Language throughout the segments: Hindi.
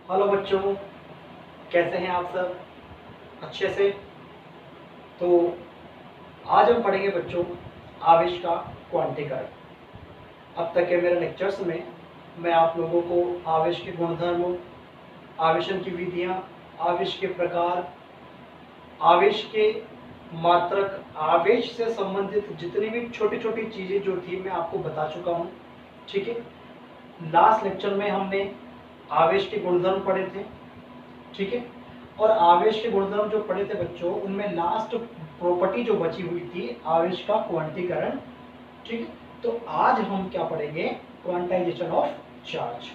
हेलो बच्चों, कैसे हैं आप सब? अच्छे से। तो आज हम पढ़ेंगे बच्चों आवेश का क्वांटीकरण। अब तक के मेरे लेक्चर्स में मैं आप लोगों को आवेश के गुणधर्म, आवेशन की विधियाँ, आवेश के प्रकार, आवेश के मात्रक, आवेश से संबंधित जितनी भी छोटी छोटी चीज़ें जो थी मैं आपको बता चुका हूँ। ठीक है। लास्ट लेक्चर में हमने आवेश के गुणधर्म पढ़े थे। ठीक है। और आवेश के गुणधर्म जो पढ़े थे बच्चों, उनमें लास्ट प्रॉपर्टी जो बची हुई थी आवेश का क्वांटीकरण। ठीक है। तो आज हम क्या पढ़ेंगे? Quantization of charge.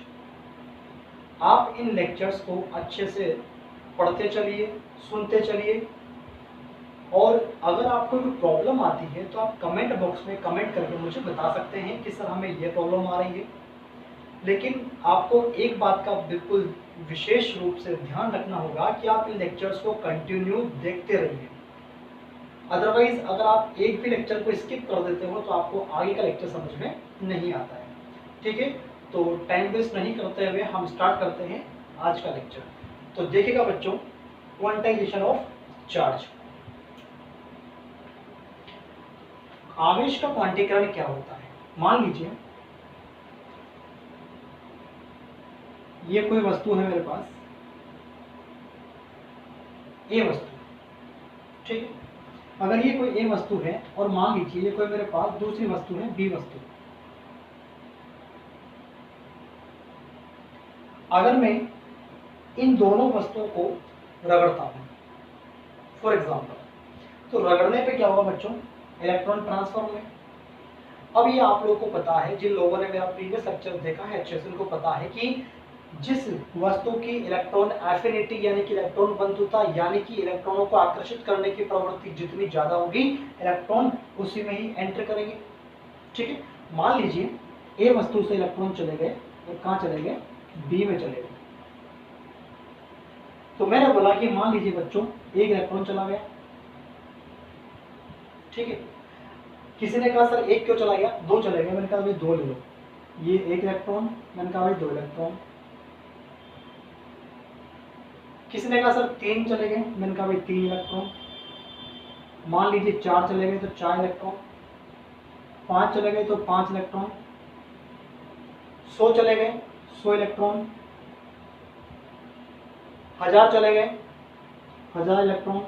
आप इन लेक्चर्स को अच्छे से पढ़ते चलिए, सुनते चलिए, और अगर आपको कोई प्रॉब्लम आती है तो आप कमेंट बॉक्स में कमेंट करके मुझे बता सकते हैं कि सर हमें ये प्रॉब्लम आ रही है। लेकिन आपको एक बात का बिल्कुल विशेष रूप से ध्यान रखना होगा कि आप इन लेक्चर्स को कंटिन्यू देखते रहिए। अदरवाइज अगर आप एक भी लेक्चर को स्किप कर देते हो तो आपको आगे का लेक्चर समझ में नहीं आता है। ठीक है। तो टाइम वेस्ट नहीं करते हुए हम स्टार्ट करते हैं आज का लेक्चर। तो देखिएगा बच्चों, क्वांटाइजेशन ऑफ चार्ज। आवेश का क्वांटीकरण क्या होता है? मान लीजिए ये कोई वस्तु है मेरे पास, ए वस्तु। ठीक है। अगर ये कोई ए वस्तु है और मान लीजिए ये कोई मेरे पास दूसरी वस्तु है, बी वस्तु। अगर मैं इन दोनों वस्तुओं को रगड़ता हूं फॉर एग्जांपल, तो रगड़ने पे क्या होगा बच्चों? इलेक्ट्रॉन ट्रांसफर होंगे। अब ये आप लोगों को पता है, जिन लोगों ने मेरा प्रीवियस लेक्चर देखा है अच्छे से, उनको पता है कि जिस वस्तु की इलेक्ट्रॉन एफिनिटी यानी कि इलेक्ट्रॉन बंधुता यानी कि इलेक्ट्रॉनों को आकर्षित करने की प्रवृत्ति जितनी ज्यादा होगी, इलेक्ट्रॉन उसी में ही एंटर करेंगे। ठीक है। मान लीजिए ए वस्तु से इलेक्ट्रॉन चले गए और कहां चले गए? बी में चले गए। तो मैंने बोला कि मान लीजिए बच्चों एक इलेक्ट्रॉन चला गया। ठीक है। किसी ने कहा सर एक क्यों चला गया? दो चले गए। मैंने कहा भाई दो ले लो। ये एक इलेक्ट्रॉन, मैंने कहा भाई दो इलेक्ट्रॉन। किसी ने कहा सर तीन चले गए। मैंने कहा भाई तीन इलेक्ट्रॉन। मान लीजिए चार चले गए तो चार इलेक्ट्रॉन। पांच चले गए तो पांच इलेक्ट्रॉन। 100 चले गए 100 इलेक्ट्रॉन। 1000 चले गए 1000 इलेक्ट्रॉन।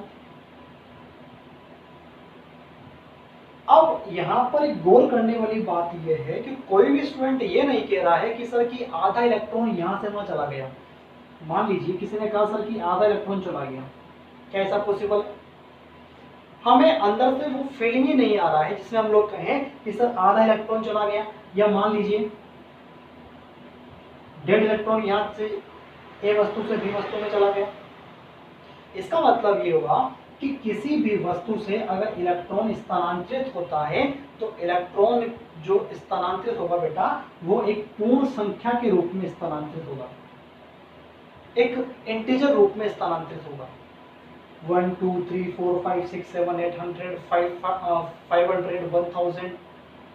अब यहां पर एक गौर करने वाली बात यह है कि कोई भी स्टूडेंट ये नहीं कह रहा है कि सर कि आधा इलेक्ट्रॉन यहां से वहां चला गया। मान लीजिए किसी ने कहा सर कि आधा इलेक्ट्रॉन चला गया, क्या ऐसा पॉसिबल है? हमें अंदर से वो फीलिंग ही नहीं आ रहा है जिसमें हम लोग कहें कि सर आधा इलेक्ट्रॉन चला गया, या मान लीजिए 1.5 इलेक्ट्रॉन यहां से ए वस्तु से बी वस्तु में चला गया। इसका मतलब ये होगा कि किसी भी वस्तु से अगर इलेक्ट्रॉन स्थानांतरित होता है तो इलेक्ट्रॉन जो स्थानांतरित होगा बेटा, वो एक पूर्ण संख्या के रूप में स्थानांतरित होगा, एक इंटीजर रूप में स्थानांतरित होगा। 1 2 3 4 5 6 7 800 500 1000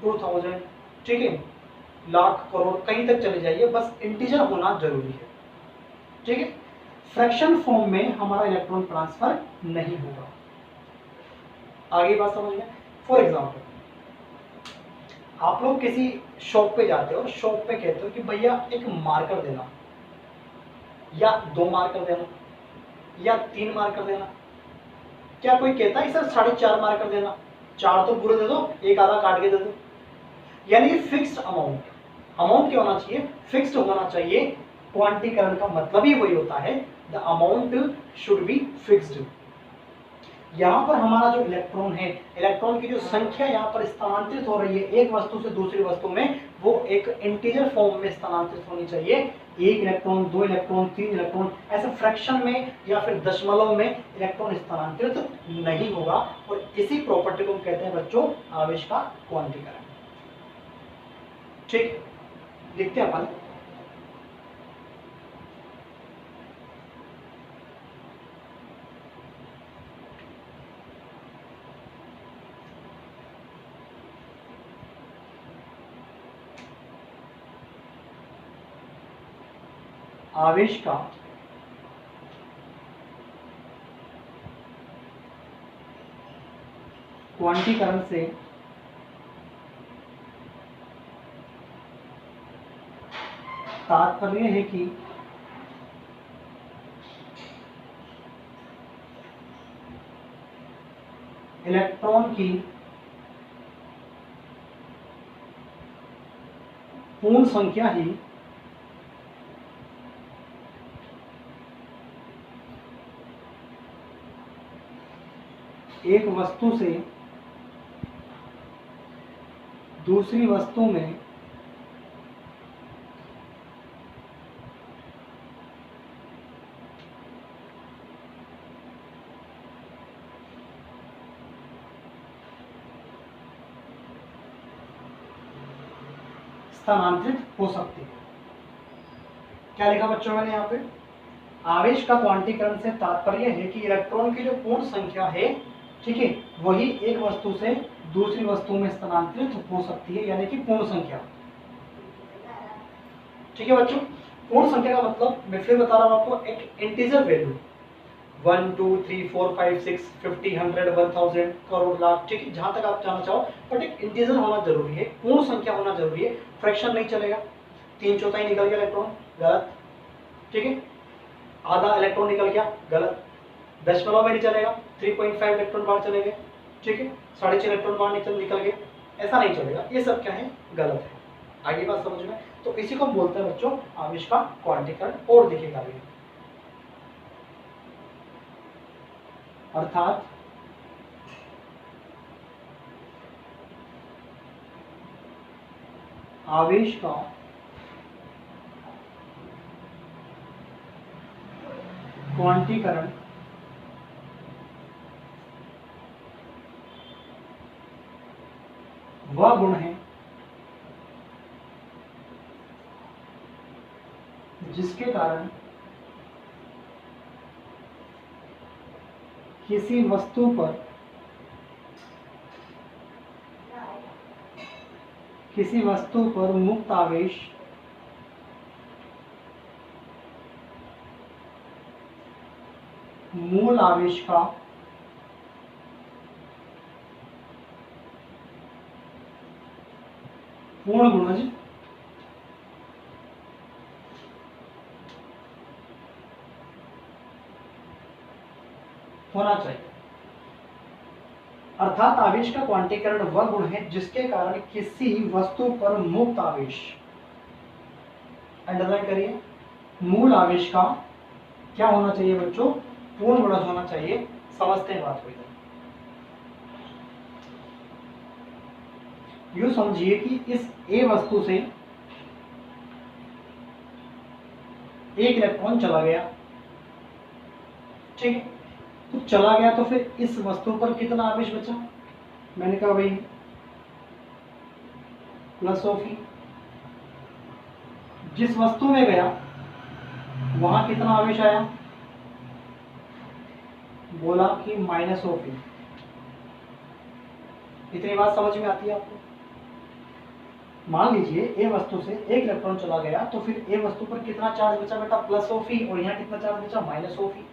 2000, ठीक है, लाख करोड़ कहीं तक चले जाइए, बस इंटीजर होना जरूरी है। ठीक है। फ्रैक्शन फॉर्म में हमारा इलेक्ट्रॉन ट्रांसफर नहीं होगा। आगे बात समझ में? फॉर एग्जाम्पल आप लोग किसी शॉप पे जाते हो, शॉप पे कहते हो कि भैया एक मार्कर देना, या 2 मार्कर देना, या 3 मार्कर देना। क्या कोई कहता है सर 4.5 मार्कर देना? 4 तो पूरे दे दो, एक आधा काट के दे दो। यानी फिक्स्ड अमाउंट क्या होना चाहिए? फिक्स्ड होना चाहिए। क्वांटीकरण का मतलब ही वही होता है, the amount should be fixed. यहाँ पर हमारा जो इलेक्ट्रॉन है, इलेक्ट्रॉन की जो संख्या यहाँ पर स्थानांतरित हो रही है एक वस्तु से दूसरी वस्तु में, वो एक इंटीजर फॉर्म में स्थानांतरित होनी चाहिए। 1 इलेक्ट्रॉन 2 इलेक्ट्रॉन 3 इलेक्ट्रॉन, ऐसे फ्रैक्शन में या फिर दशमलव में इलेक्ट्रॉन स्थानांतरित नहीं होगा। और इसी प्रॉपर्टी को कहते हैं बच्चों आवेश का क्वांटीकरण। ठीक, लिखते हैं अपन। आवेश का क्वांटीकरण से तात्पर्य है कि इलेक्ट्रॉन की पूर्ण संख्या ही एक वस्तु से दूसरी वस्तु में स्थानांतरित हो सकती है। क्या लिखा बच्चों मैंने यहाँ पे? आवेश का क्वांटीकरण से तात्पर्य है कि इलेक्ट्रॉन की जो पूर्ण संख्या है, ठीक है, वही एक वस्तु से दूसरी वस्तु में स्थानांतरित हो सकती है, यानी कि पूर्ण संख्या। ठीक है बच्चों, पूर्ण संख्या का मतलब मैं फिर बता रहा हूं आपको, एक इंटीजर वैल्यू 1 2 3 4 5 6 50 100 1000 करोड़ लाख, ठीक है, जहां तक आप जाना चाहो, बट एक इंटीजर होना जरूरी है, पूर्ण संख्या होना जरूरी है। फ्रैक्शन नहीं चलेगा। 3/4 निकल गया इलेक्ट्रॉन, गलत। ठीक है, आधा इलेक्ट्रॉन निकल गया, गलत। दशमलव में नहीं चलेगा, 3.5 इलेक्ट्रॉन बाहर चले गए, ठीक है, 6.5 इलेक्ट्रॉन बाहर निकल गए, ऐसा नहीं चलेगा। ये सब क्या है? गलत है। आगे बात समझ में? तो इसी को हम बोलते हैं बच्चों आवेश का क्वांटीकरण। और दिखेगा अभी, अर्थात आवेश का क्वांटीकरण वह गुण है जिसके कारण किसी वस्तु पर मुक्त आवेश मूल आवेश का पूर्ण गुणज होना चाहिए। अर्थात आवेश का क्वांटीकरण वह गुण है जिसके कारण किसी वस्तु पर मुक्त आवेश, अंडरलाइन करिए, मूल आवेश का क्या होना चाहिए बच्चों? पूर्ण गुणज होना चाहिए। समझते हैं बात को। यूं समझिए कि इस ए वस्तु से एक इलेक्ट्रॉन चला गया, ठीक है, तो चला गया तो फिर इस वस्तु पर कितना आवेश बचा? मैंने कहा भाई प्लस ऑफ ई। जिस वस्तु में गया वहां कितना आवेश आया? बोला कि माइनस ऑफ ई। इतनी बात समझ में आती है आपको? मान लीजिए ए वस्तु से एक इलेक्ट्रॉन चला गया तो फिर ए वस्तु पर कितना चार्ज बचा बेटा? प्लस ऑफ ई। और यहाँ कितना चार्ज बचा? माइनस ऑफ ई।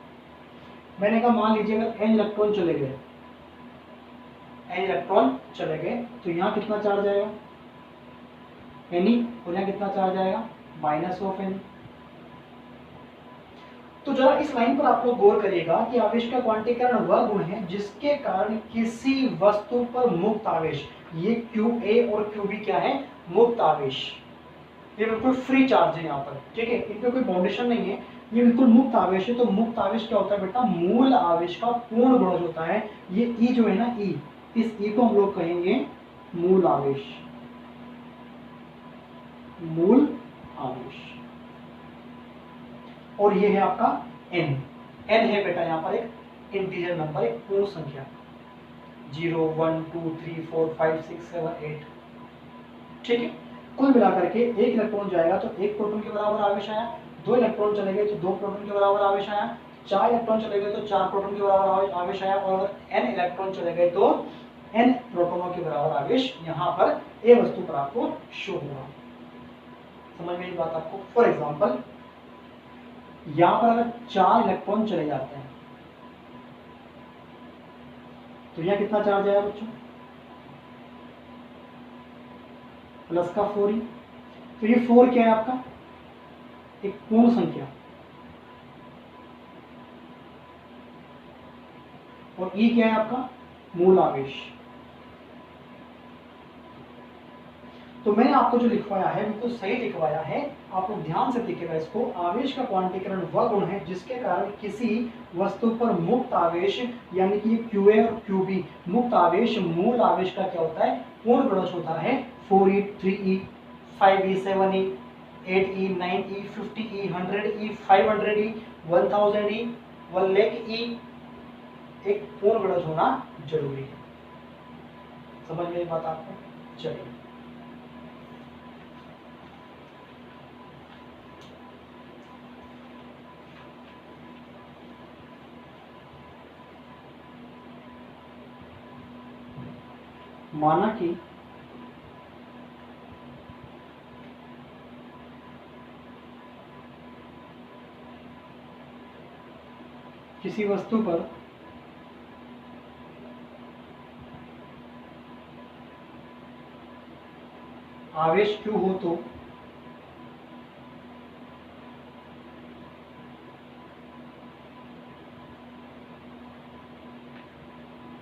मैंने कहा मान लीजिए अगर एन इलेक्ट्रॉन चले गए, तो यहाँ कितना चार्ज आएगा? एनी। और यहाँ कितना चार्ज आएगा? Minus of any. तो जरा इस लाइन पर आप लोग गौर करिएगा कि आवेश का क्वांटीकरण वह गुण है जिसके कारण किसी वस्तु पर मुक्त आवेश, ये QA और QB क्या है? मुक्त आवेश। ये बिल्कुल फ्री चार्ज है यहाँ पर, ठीक है, इनमें कोई बाउंडेशन नहीं है, ये बिल्कुल मुक्त आवेश है। तो मुक्त आवेश क्या होता है बेटा? मूल आवेश का पूर्ण गुणज होता है। ये E जो है ना, E, इस E को हम लोग कहेंगे मूल आवेश। मूल आवेश। और ये है आपका N। N है बेटा यहाँ पर एक इंटीजर नंबर, एक पूर्ण संख्या। 0 1 2 3 4 5 6 7 8, ठीक है। कुल मिलाकर के एक इलेक्ट्रॉन जाएगा तो एक प्रोटॉन के बराबर आवेश आया, 2 इलेक्ट्रॉन चले गए तो 2 प्रोटॉन के बराबर आवेश आया, 4 इलेक्ट्रॉन चले गए तो 4 प्रोटॉन के बराबर आवेश आया, और अगर n इलेक्ट्रॉन चले गए तो n प्रोटॉनों के बराबर आवेश यहाँ पर ए वस्तु पर आपको शो होगा। समझ में ये बात आपको? फॉर एग्जाम्पल यहाँ पर अगर 4 इलेक्ट्रॉन चले जाते हैं, तो यहाँ कितना चार्ज आया बच्चों, प्लस का 4e। तो ये 4 क्या है आपका, एक पूर्ण संख्या, और E क्या है आपका, मूल आवेश। तो मैंने आपको जो लिखवाया है बिल्कुल सही लिखवाया है, आप लोग ध्यान से देखिएगा इसको। आवेश का क्वांटीकरण वह गुण है जिसके कारण किसी वस्तु पर मुक्त आवेश, यानी कि QA और QB मुक्त आवेश मूल आवेश का क्या होता है, पूर्ण गुणज होता है। 4e, 3e, 5e, 7e, 8e, 9e, 50e, 100e, 500e, 1000e, 1 lakh e एक पूर्ण गुणज होना जरूरी है। समझ में बात आपको? चलिए, माना कि किसी वस्तु पर आवेश Q हो तो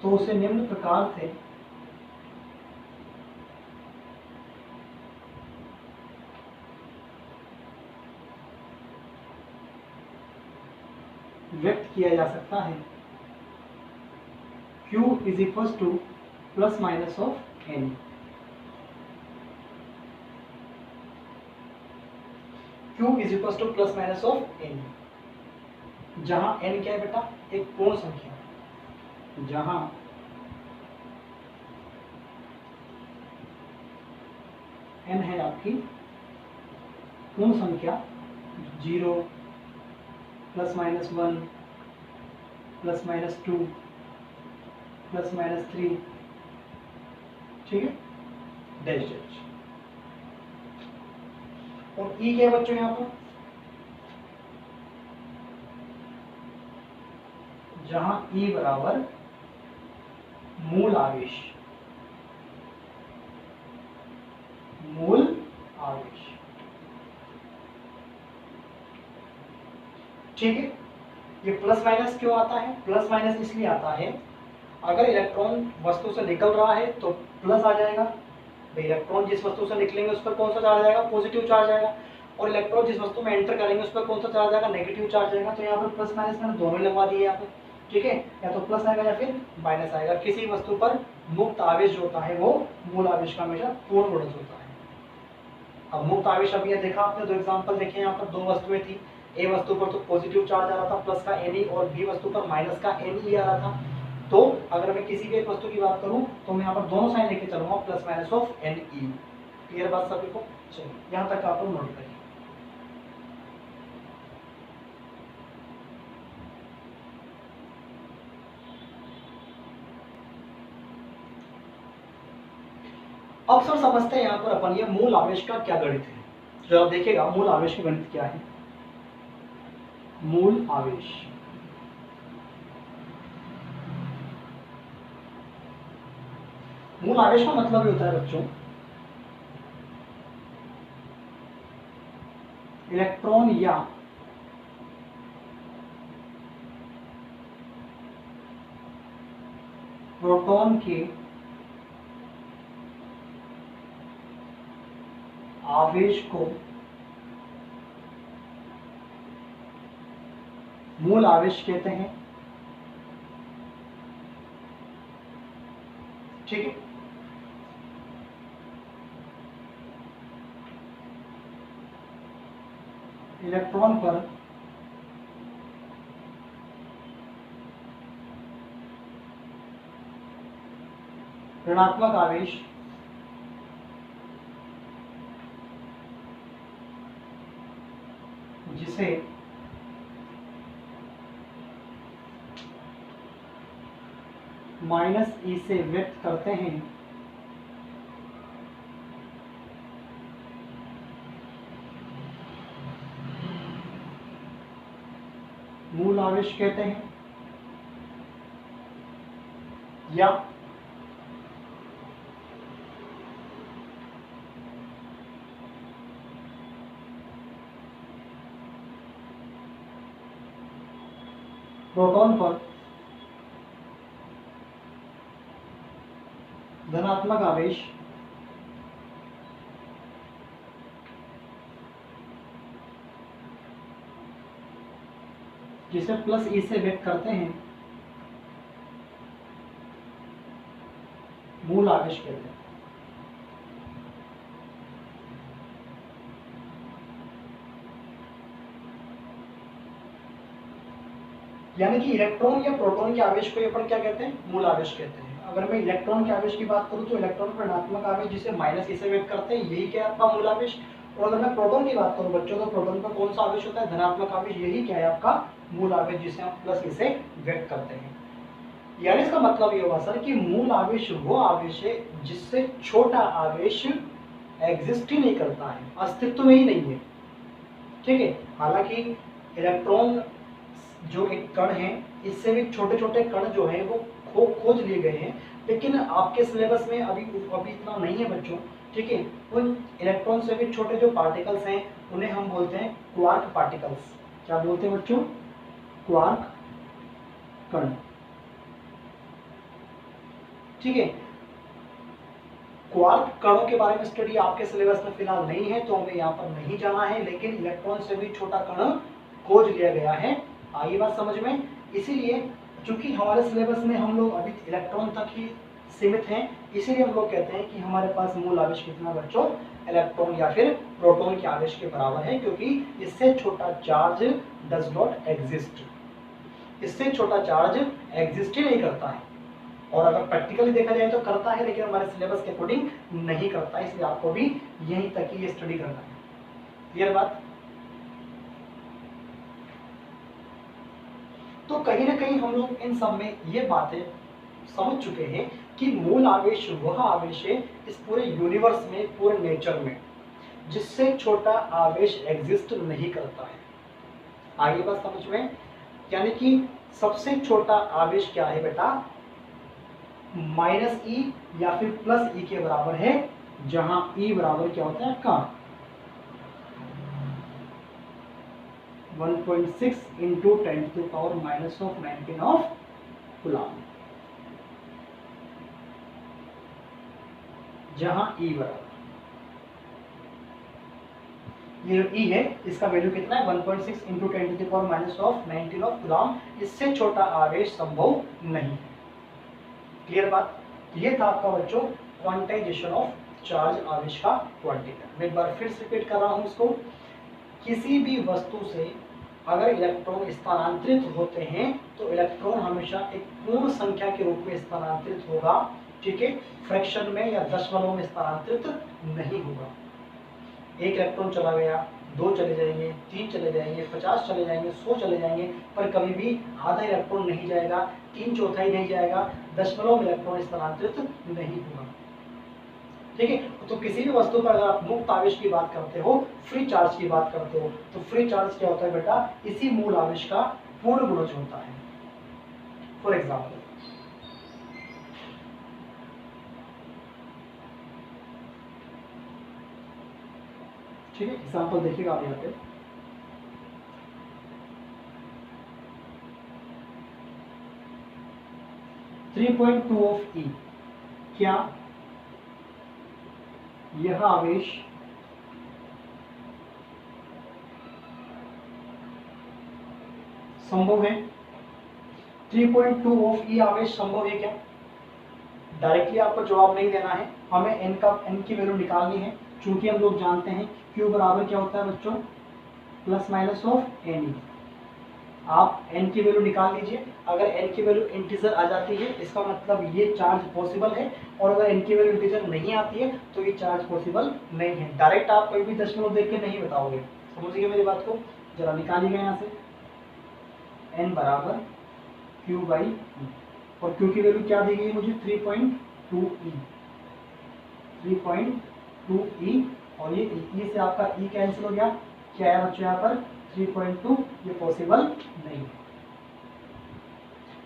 उसे निम्न प्रकार से व्यक्त किया जा सकता है। Q is equal two plus minus of N। Q is equal two plus minus of N, जहां N क्या है बेटा, एक पूर्ण संख्या, जहां N है आपकी पूर्ण संख्या, 0 plus minus 1 plus minus 2 plus minus 3, ठीक है, डैश डैश। और E क्या है बच्चों यहां पर, जहां E बराबर मूल आवेश, मूल आवेश, ठीक है। ये प्लस माइनस क्यों आता है, प्लस माइनस इसलिए आता है, अगर इलेक्ट्रॉन वस्तु से निकल रहा है तो प्लस आ जाएगा, तो इलेक्ट्रॉन जिस वस्तु से निकलेंगे उस पर कौन सा चार्ज आएगा, पॉजिटिव चार्ज आएगा, और इलेक्ट्रॉन जिस वस्तु में एंटर करेंगे उस पर कौन सा चार्ज आएगा, नेगेटिव चार्ज आएगा। तो यहाँ पर प्लस माइनस मैंने दोनों लगवा दिए यहाँ पे, ठीक है, या तो प्लस आएगा या फिर माइनस आएगा। किसी वस्तु पर मुक्त आवेश जो होता है वो मूल आवेश का हमेशा पूर्ण गुणज होता है। अब मुक्त आवेश, अब ये देखा आपने, दो एग्जांपल देखे यहाँ पर, दो वस्तुएं थी, ए वस्तु पर तो पॉजिटिव चार्ज आ रहा था प्लस का Ne, और बी वस्तु पर माइनस का Ne आ रहा था। तो अगर मैं किसी भी एक वस्तु की बात करूं तो मैं यहाँ पर दोनों साइन लेके चलूंगा, plus minus of Ne। Clear बात सभी को? चलिए, यहाँ तक आप लोग नोट करिए। अब सर समझते हैं यहाँ पर अपन ये मूल आवेश का क्या गणित है। जो आप देखिएगा मूल आवेश का गणित क्या है। मूल आवेश, मूल आवेश का मतलब ये होता है बच्चों, इलेक्ट्रॉन या प्रोटॉन के आवेश को मूल आवेश कहते हैं, ठीक है। इलेक्ट्रॉन पर ऋणात्मक आवेश जिसे -E से व्यक्त करते हैं, मूल आवेश कहते हैं। या प्रोटॉन पर धनात्मक आवेश जिसे प्लस ई से व्यक्त करते हैं मूल आवेश कहते हैं। यानी कि इलेक्ट्रॉन या प्रोटॉन के आवेश को अपन क्या कहते हैं, मूल आवेश कहते हैं। अगर मैं इलेक्ट्रॉन के आवेश की बात करूं तो इलेक्ट्रॉन पर ऋणात्मक आवेश जिसे माइनस ई से व्यक्त करते हैं, यही क्या है आपका मूल आवेश। और अगर मैं प्रोटॉन की बात करूं बच्चों, तो प्रोटॉन पर कौन सा आवेश होता है, धनात्मक आवेश, यही क्या है आपका मूल आवेश जिसे हम प्लस ई से व्यक्त करते हैं। यानी इसका मतलब ये होगा सर कि मूल आवेश वो आवेश है जिससे छोटा आवेश एग्जिस्ट ही नहीं करता है, अस्तित्व में ही नहीं है। ठीक है, हालांकि इलेक्ट्रॉन जो एक कण है, इससे भी छोटे छोटे कण जो है वो खोज लिए गए हैं, लेकिन आपके सिलेबस में अभी इतना नहीं है बच्चों। ठीक है, उन इलेक्ट्रॉन से भी छोटे जो पार्टिकल्स हैं उन्हें हम बोलते हैं क्वार्क पार्टिकल्स। क्या बोलते हैं बच्चों, क्वार्क कण। ठीक है, क्वार्क कणों के बारे में स्टडी आपके सिलेबस में फिलहाल नहीं है तो हमें यहाँ पर नहीं जाना है, लेकिन इलेक्ट्रॉन से भी छोटा कण खोज लिया गया है। आई बात समझ में। इसीलिए चूंकि हमारे सिलेबस में हम लोग अभी इलेक्ट्रॉन तक ही सीमित हैं, इसीलिए हम लोग कहते हैं कि हमारे पास मूल आवेश कितना बच्चों, इलेक्ट्रॉन या फिर प्रोटॉन के आवेश के बराबर है, क्योंकि इससे छोटा चार्ज डज नॉट एग्जिस्ट, इससे छोटा चार्ज एग्जिस्ट ही नहीं करता है। और अगर प्रैक्टिकली देखा जाए तो करता है, लेकिन हमारे सिलेबस के अकॉर्डिंग नहीं करता, इसलिए आपको भी यहीं तक ही ये स्टडी करना है। क्लियर बात। तो कहीं ना कहीं हम लोग इन सब में ये बातें समझ चुके हैं कि मूल आवेश वह आवेश है इस पूरे यूनिवर्स में, पूरे नेचर में, जिससे छोटा आवेश एग्जिस्ट नहीं करता है। आगे बात समझ में। यानी कि सबसे छोटा आवेश क्या है बेटा, माइनस ई या फिर प्लस ई के बराबर है, जहां ई बराबर क्या होता है का 1.6 इंटू 10⁻⁻19 ऑफ कूलम्ब, जहां ई बराबर, ये जो ई है इसका वैल्यू कितना है 1.6 इंटू 10⁻⁻19 ऑफ कूलम्ब। इससे छोटा आवेश संभव नहीं है। क्लियर बात। ये था आपका बच्चों क्वांटाइजेशन ऑफ चार्ज, आवेश का क्वांटिटी। मैं एक बार फिर से रिपीट कर रहा हूं इसको। किसी भी वस्तु से अगर इलेक्ट्रॉन स्थानांतरित होते हैं तो इलेक्ट्रॉन हमेशा एक पूर्ण संख्या के रूप में स्थानांतरित होगा। ठीक है, फ्रैक्शन में या दशमलव में स्थानांतरित नहीं होगा। एक इलेक्ट्रॉन चला गया, 2 चले जाएंगे, 3 चले जाएंगे, 50 चले जाएंगे, 100 चले जाएंगे, पर कभी भी आधा इलेक्ट्रॉन नहीं जाएगा, 3/4 नहीं जाएगा, दशमलव में इलेक्ट्रॉन स्थानांतरित नहीं होगा। ठीक है, तो किसी भी वस्तु पर अगर आप मुक्त आवेश की बात करते हो, फ्री चार्ज की बात करते हो, तो फ्री चार्ज क्या होता है बेटा, इसी मूल आवेश का पूर्ण गुणज होता है। फॉर एग्जाम्पल ठीक है, एग्जाम्पल देखिएगा आप यहाँ पे। (3.2 ऑफ ई, क्या यह आवेश संभव है? 3.2 ऑफ ई आवेश संभव है क्या? डायरेक्टली आपको जवाब नहीं देना है, हमें n की वैल्यू निकालनी है। चूंकि हम लोग जानते हैं Q बराबर क्या होता है बच्चों, प्लस माइनस ऑफ एन। आप n की वैल्यू निकाल लीजिए। अगर n की वैल्यू इंटीजर आ जाती है इसका मतलब ये चार्ज पॉसिबल है, और अगर n की वैल्यू इंटीजर नहीं आती है तो ये चार्ज पॉसिबल नहीं है। डायरेक्ट आप कोई भी दशमलव देख के नहीं बताओगे, समझिए मेरी बात को। जरा निकालिएगा यहाँ से, n बराबर Q बाई ई, और Q की वैल्यू क्या दी गई मुझे 3.2 ई, और ये ई से आपका ई कैंसिल हो गया। क्या है बच्चों यहाँ पर 3.2, ये पॉसिबल नहीं है।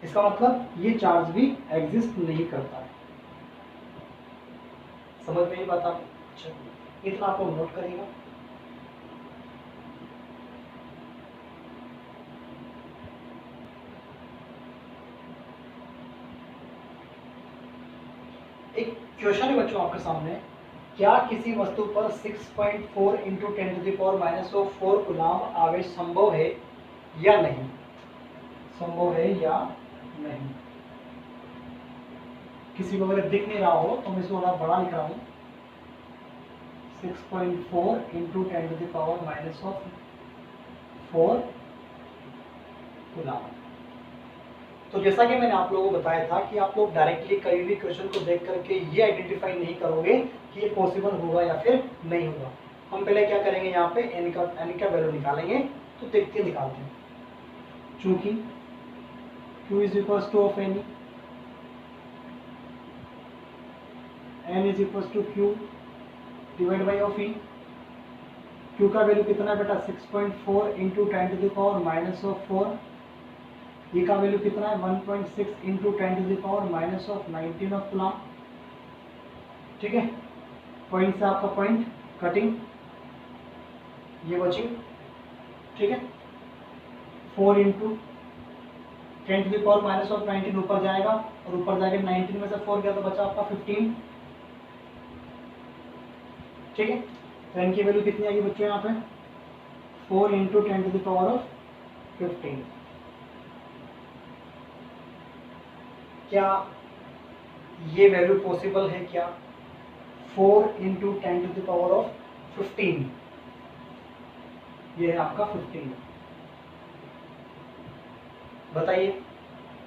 इसका मतलब ये चार्ज भी एग्जिस्ट नहीं करता है। समझ में ही बात आप? अच्छा, इतना आपको नोट करेगा। एक क्वेश्चन है बच्चों आपके सामने, क्या किसी वस्तु पर 6.4 इंटू 10⁻⁻⁴ कूलाम आवेश संभव है या नहीं? संभव है या नहीं? किसी को अगर दिख नहीं रहा हो तो मैं इसको थोड़ा बड़ा लिख रहा हूँ, 6.4 इंटू 10⁻⁻⁴ कूलाम। तो जैसा कि मैंने आप लोगों को बताया था कि आप लोग डायरेक्टली कभी भी क्वेश्चन को देख करके ये आइडेंटिफाई नहीं करोगे कि ये पॉसिबल होगा या फिर नहीं होगा। हम पहले क्या करेंगे, यहाँ पे n का वैल्यू निकालेंगे। तो देखते निकालते हैं। चूंकि Q is equal to of n e, n is equal to Q divide by of e. Q का वैल्यू कितना बेटा, 6.4 इंटू 10⁻⁴। ये का वैल्यू कितना है, 1.6 इंटू 10⁻⁻19 ऑफ कूलाम। ठीक है, पॉइंट से आपका पॉइंट कटिंग, ये बची। ठीक है, 4 इंटू 10⁻⁻19 ऊपर जाएगा और ऊपर जाके 19 में से 4 गया तो बचा आपका 15। ठीक है, तो n की वैल्यू कितनी आएगी बच्चों, यहाँ पे 4 इंटू 10⁻15। क्या ये वैल्यू पॉसिबल है? क्या 4 इंटू 10⁻15, ये है आपका 15। बताइए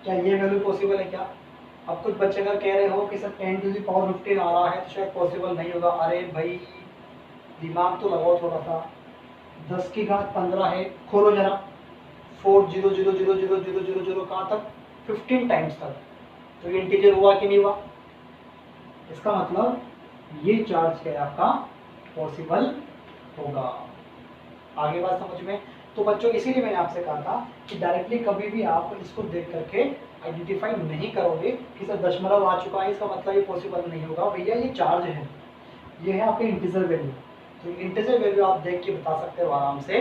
क्या ये वैल्यू पॉसिबल है? क्या अब कुछ बच्चे अगर कह रहे हो कि सर 10⁻15 आ रहा है तो शायद पॉसिबल नहीं होगा। अरे भाई दिमाग तो लगाओ थोड़ा सा, 10 की घात 15 है, खोलो जरा, 4 0 0 0 0 0 0 0 कहाँ तक, 15 टाइम्स तक। तो ये इंटीजर हुआ कि नहीं हुआ? इसका मतलब ये चार्ज क्या है आपका, पॉसिबल होगा। आगे बात समझ में? तो बच्चों इसीलिए मैंने आपसे कहा था कि डायरेक्टली कभी भी आप इसको देख करके आइडेंटिफाई नहीं करोगे कि सर दशमलव आ चुका है, इसका मतलब ये पॉसिबल नहीं होगा। भैया ये चार्ज है, ये है आपके इंटीजर वैल्यू। तो इंटीजर वैल्यू आप देख के बता सकते हो आराम से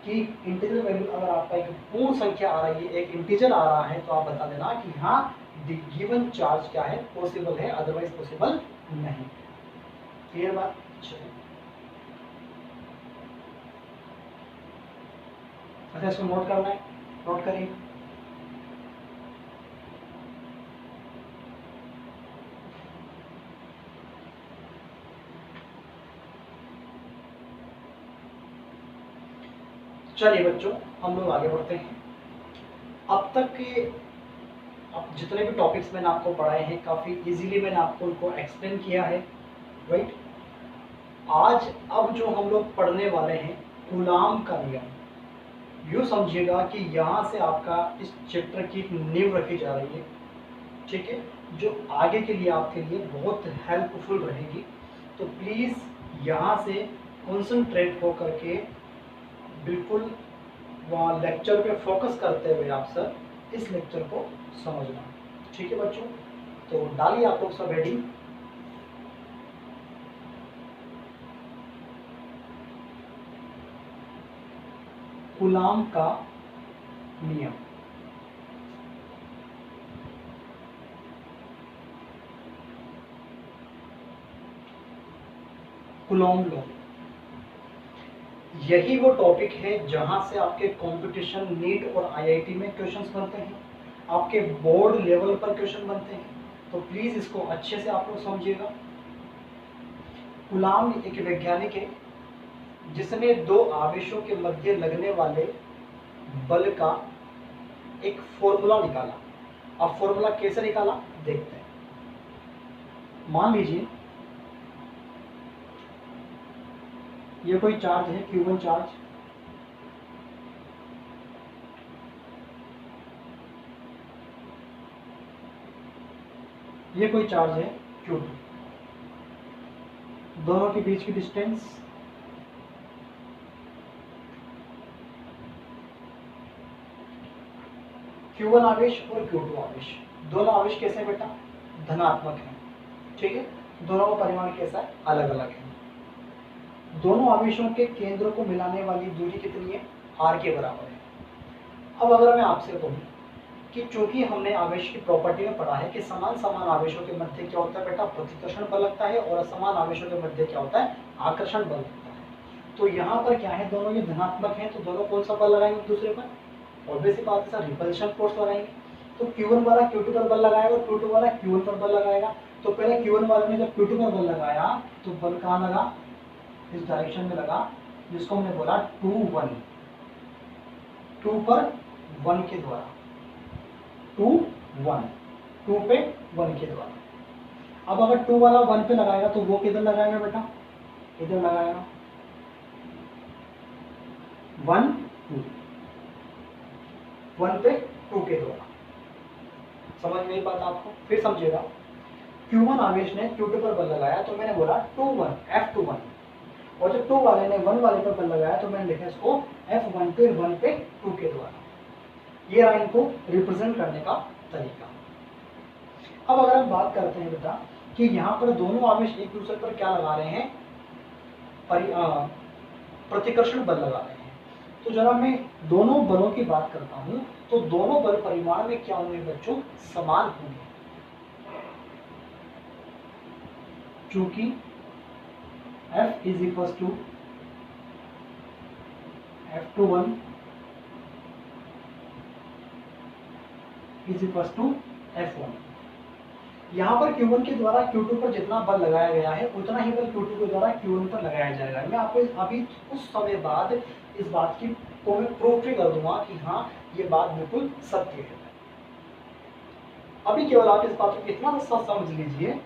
कि इंटीजर वैल्यू अगर आपका एक पूर्ण संख्या आ रही है, एक इंटीजर आ रहा है, तो आप बता देना कि हाँ द गिवन चार्ज क्या है, पॉसिबल है, अदरवाइज पॉसिबल नहीं। क्लियर बात? अच्छा, इसको नोट करना है, नोट करिए। चलिए बच्चों, हम लोग आगे बढ़ते हैं। अब तक के अब जितने भी टॉपिक्स मैंने आपको पढ़ाए हैं काफ़ी इजीली मैंने आपको उनको एक्सप्लेन किया है, राइट। आज अब जो हम लोग पढ़ने वाले हैं कूलाम का नियम, यूँ समझिएगा कि यहाँ से आपका इस चैप्टर की एक नींव रखी जा रही है। ठीक है, जो आगे के लिए आपके लिए बहुत हेल्पफुल रहेगी। तो प्लीज़ यहाँ से कॉन्सेंट्रेट हो करके बिल्कुल वहाँ लेक्चर पे फोकस करते हुए आप सर इस लेक्चर को समझना। ठीक है बच्चों, तो डालिए आप लोग सब हेडिंग। कूलाम का नियम। कूलॉम लॉ, यही वो टॉपिक है जहां से आपके कंपटीशन, नीट और आईआईटी में क्वेश्चंस बनते हैं, आपके बोर्ड लेवल पर क्वेश्चन बनते हैं। तो प्लीज इसको अच्छे से आप लोग समझिएगा। कूलाम एक वैज्ञानिक है जिसने दो आवेशों के मध्य लगने वाले बल का एक फॉर्मूला निकाला। अब फॉर्मूला कैसे निकाला देखते हैं। मान लीजिए ये कोई चार्ज है, Q1 चार्ज, ये कोई चार्ज है Q2, दोनों के बीच की डिस्टेंस Q1 आवेश और Q2 आवेश, दोनों आवेश कैसे हैं बेटा, धनात्मक हैं, ठीक है, दोनों का परिमाण कैसा है, अलग अलग है। दोनों आवेशों के केंद्रों को मिलाने वाली दूरी कितनी है, r के बराबर है। अब अगर मैं आपसे कहूँ कि चूंकि हमने आवेश की प्रॉपर्टी में पढ़ा है कि समान समान आवेशों के मध्य क्या होता है बेटा, प्रतिकर्षण बल लगता है, और असमान आवेशों के मध्य क्या होता है, आकर्षण बल लगता है। तो यहाँ पर क्या है, दोनों ये धनात्मक हैं, तो दोनों कौन सा बल लगाएंगे एक दूसरे पर, ऑब्वियस सी बात है सर, रिपल्शन फोर्स लगाएंगे। तो Q1 वाला Q2 पर बल लगाएगा और Q2 वाला Q1 पर बल लगाएगा। तो पहले Q1 वाले ने जब Q2 पर बल लगाया तो बल कहाँ लगा, इस डायरेक्शन में लगा, जिसको हमने बोला 2-1, 2 पर 1 के द्वारा, 2-1, 2 पे 1 के द्वारा। अब अगर 2 वाला 1 पे लगाएगा तो वो किधर लगाएगा बेटा, इधर लगाएगा, 1-2, 1 पे 2 के द्वारा। समझ में बात आपको, फिर समझिएगा, Q1 आवेश ने Q2 पर बल लगाया तो मैंने बोला 2-1, F21, और जब 2 वाले ने 1 वाले पर बल लगाया तो मैंने लिखा इसको F1 पे 1 पे 2 के द्वारा। ये रहा इनको रिप्रेजेंट करने का तरीका। अब अगर हम बात करते हैं बेटा कि यहाँ पर दोनों आवेश एक दूसरे पर क्या लगा रहे हैं, प्रतिकर्षण बल लगा रहे हैं, तो जरा मैं दोनों बलों की बात करता हूँ, तो दोनों बल परिमाण में क्या होंगे बच्चों, समान होंगे। चूंकि F is equal to F21 is equal to F1। यहाँ पर Q1 के द्वारा Q2 पर जितना बल लगाया गया है उतना ही बल Q2 के द्वारा Q1 पर लगाया जाएगा। मैं आपको अभी कुछ समय बाद इस बात की को मैं प्रूफ भी कर दूंगा कि हाँ ये बात बिल्कुल सत्य है। अभी केवल आप इस बात को इतना सा समझ लीजिए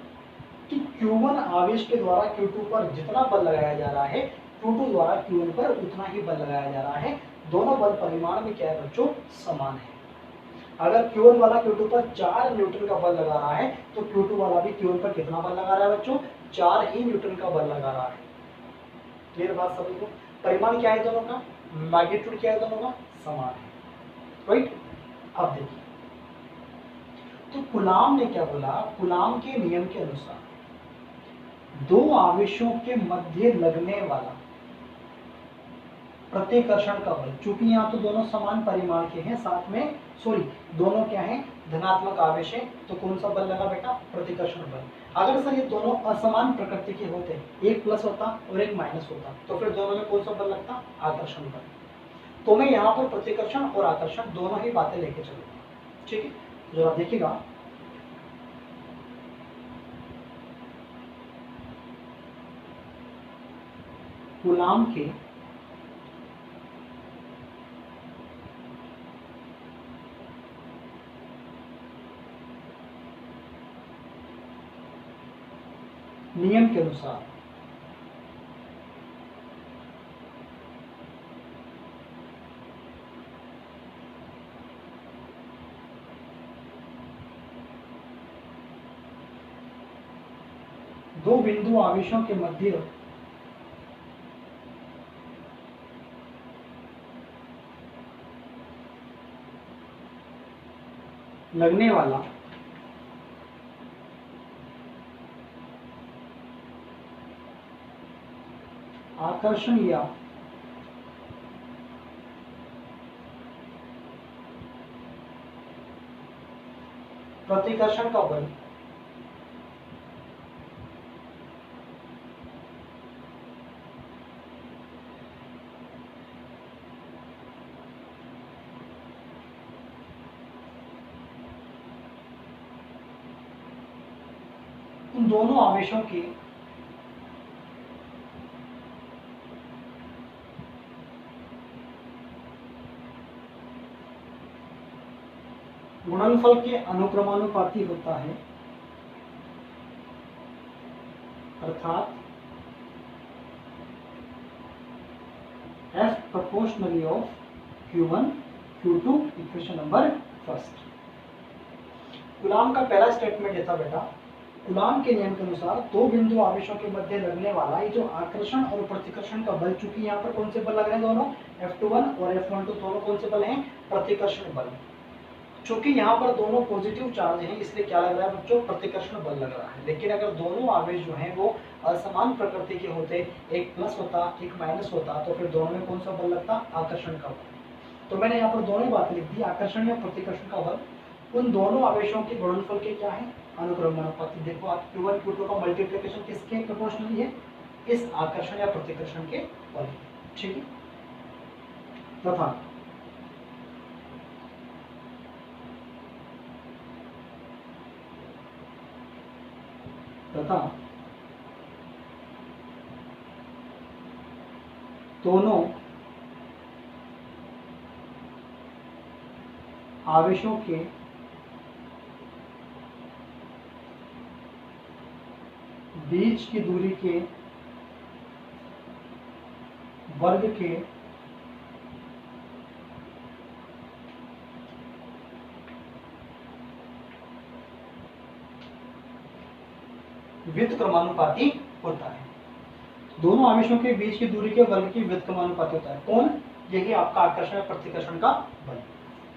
कि Q1 आवेश के द्वारा Q2 पर जितना बल लगाया जा रहा है, Q2 द्वारा Q1 पर उतना ही बल लगाया जा रहा है। दोनों बल परिमाण में क्या है बच्चों, समान है। अगर Q1 वाला Q2 पर 4 न्यूटन का बल लगा रहा है तो Q2 वाला भी Q1 पर कितना बल लगा रहा है बच्चों, 4 ही न्यूटन का बल लगा रहा है। क्लियर बात सभी को, परिमाण क्या है दोनों का, मैग्नीट्यूड क्या है दोनों का, समान है, राइट। अब देखिए तो कूलाम ने क्या बोला, कूलाम के नियम के अनुसार दो आवेशों के मध्य लगने वाला प्रतिकर्षण का बल, चूंकि यहाँ तो दोनों समान परिमाण के हैं, साथ में दोनों क्या हैं, धनात्मक आवेश हैं, तो कौन सा बल लगा बेटा, प्रतिकर्षण बल। अगर सर ये दोनों असमान प्रकृति के होते, एक प्लस होता और एक माइनस होता, तो फिर दोनों में कौन सा बल लगता, आकर्षण बल। तो मैं यहाँ पर प्रतिकर्षण और आकर्षण दोनों ही बातें लेके चलूंगा, ठीक है। जरा देखिएगा, कूलाम के नियम के अनुसार दो बिंदु आवेशों के मध्य लगने वाला आकर्षण या प्रतिकर्षण का बल उन दोनों आवेशों के गुणनफल के अनुक्रमानुपाती होता है, अर्थात F proportionally of Q1 Q2, equation number first. Coulomb का पहला स्टेटमेंट ये था बेटा, कूलाम के नियम के अनुसार दो बिंदु आवेशों के मध्य लगने वाला ये जो आकर्षण और प्रतिकर्षण का बल, चूंकि यहाँ पर कौन से बल लग रहे हैं दोनों, F21 और F12 दोनों कौन से बल हैं, प्रतिकर्षण बल। चूंकि यहाँ पर दोनों पॉजिटिव चार्ज हैं, इसलिए क्या लग रहा है बच्चों, प्रतिकर्षण बल लग रहा है। लेकिन अगर दोनों आवेश जो हैं वो असमान प्रकृति के होते, एक प्लस होता एक माइनस होता, तो फिर दोनों में कौन सा बल लगता, आकर्षण का बल। तो मैंने यहाँ पर दोनों बातें लिख दी, आकर्षण या प्रतिकर्षण का बल। उन दोनों आवेशों के गुणनफल के क्या है, अनुक्रमानुपाती। देखो आप Q1 Q2 का मल्टीप्लिकेशन किसके प्रोपोर्शनली है, इस आकर्षण या प्रतिकर्षण के बल। ठीक है, तथा दोनों आवेशों के बीच की दूरी के वर्ग के व्युत्क्रमानुपाती होता है। दोनों आवेशों के बीच की दूरी के वर्ग की व्युत्क्रमानुपाती होता है। कौन, यही आपका आकर्षण या प्रतिकर्षण का बल।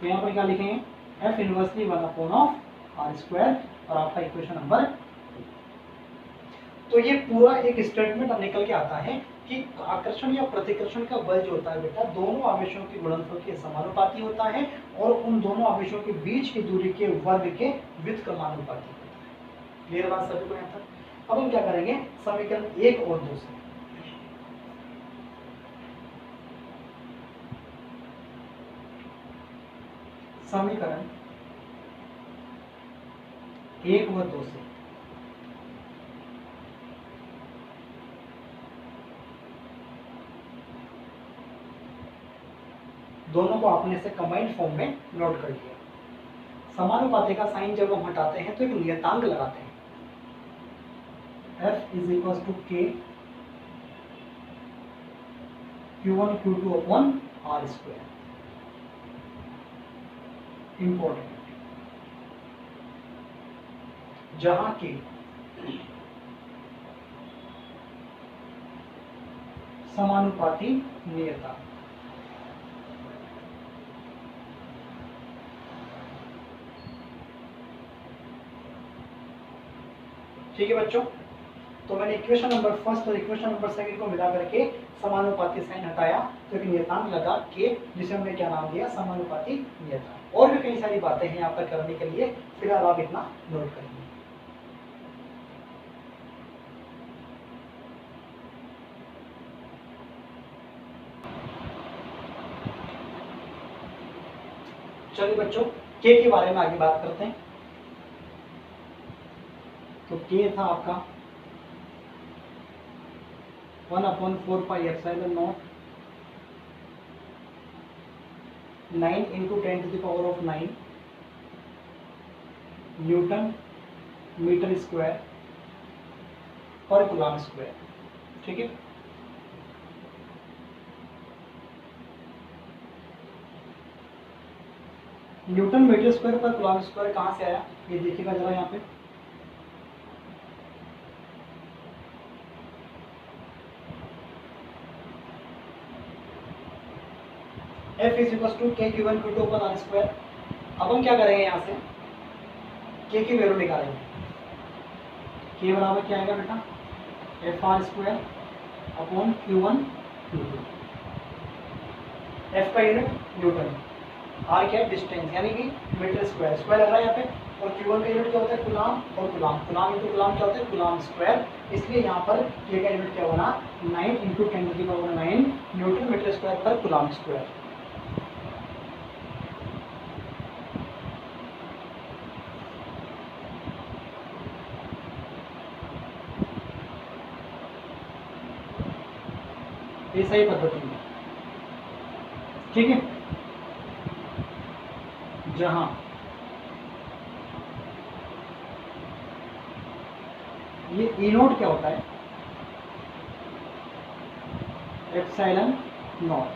तो यहाँ पर क्या लिखेंगे, F इनवर्सली 1/r², और आपका इक्वेशन नंबर। तो ये पूरा एक स्टेटमेंट अब निकल के आता है कि आकर्षण या प्रतिकर्षण का बल जो होता है बेटा, दोनों आवेशों के गुणनफल के समानुपाती होता है और उन दोनों आवेशों के बीच की दूरी के वर्ग के व्युत्क्रमानुपाती होता है। क्लियर बात सभी को यहाँ तक। अब हम क्या करेंगे, समीकरण 1 और 2 से। समीकरण 1 व 2 से दोनों को आपने से कंबाइंड फॉर्म में नोट कर लिया। समानुपाती का साइन जब हम हटाते हैं तो एक नियतांक लगाते हैं, F is equal to K Q1 Q2 upon R²। Important, जहां की समानुपाती नियतांक। ठीक है बच्चों, तो मैंने इक्वेशन नंबर फर्स्ट और इक्वेशन नंबर सेकंड को मिला करके समानुपाती साइन हटाया, तो एक नियतांक लगा के, जिसे हमने क्या नाम दिया, समानुपाती नियतांक। और भी कई सारी बातें हैं यहाँ पर करने के लिए, फिलहाल आप इतना नोट करेंगे। चलिए बच्चों, के बारे में आगे बात करते हैं। तो के था आपका 1/4πε0 9 × 10⁻⁹ न्यूटन मीटर स्क्वायर पर कूलम स्क्वायर। ठीक है, न्यूटन मीटर स्क्वायर पर कूलम स्क्वायर कहां से आया, ये देखिएगा जरा यहाँ पे। F is equal to K Q1 Q2 upon R²। अब हम क्या करेंगे, यहाँ से K की वैल्यू निकालेंगे। K बराबर क्या आएगा बेटा, FR² upon Q1 Q2। F का यूनिट न्यूटन, R क्या है, डिस्टेंस यानी कि मीटर स्क्वायर, स्क्वायर लग रहा है यहाँ पे। और Q1 का यूनिट क्या होता है, कूलम, और कूलम इंटू कूलम क्या होता है, कूलम स्क्वायर। इसलिए यहाँ पर K का यूनिट क्या बना, 9 × 10⁻⁹ न्यूटन मीटर स्क्वायर पर कूलम स्क्वायर। ये सही पद्धति है। ठीक है, जहां ये ई नोट क्या होता है, एप्सिलॉन नॉट,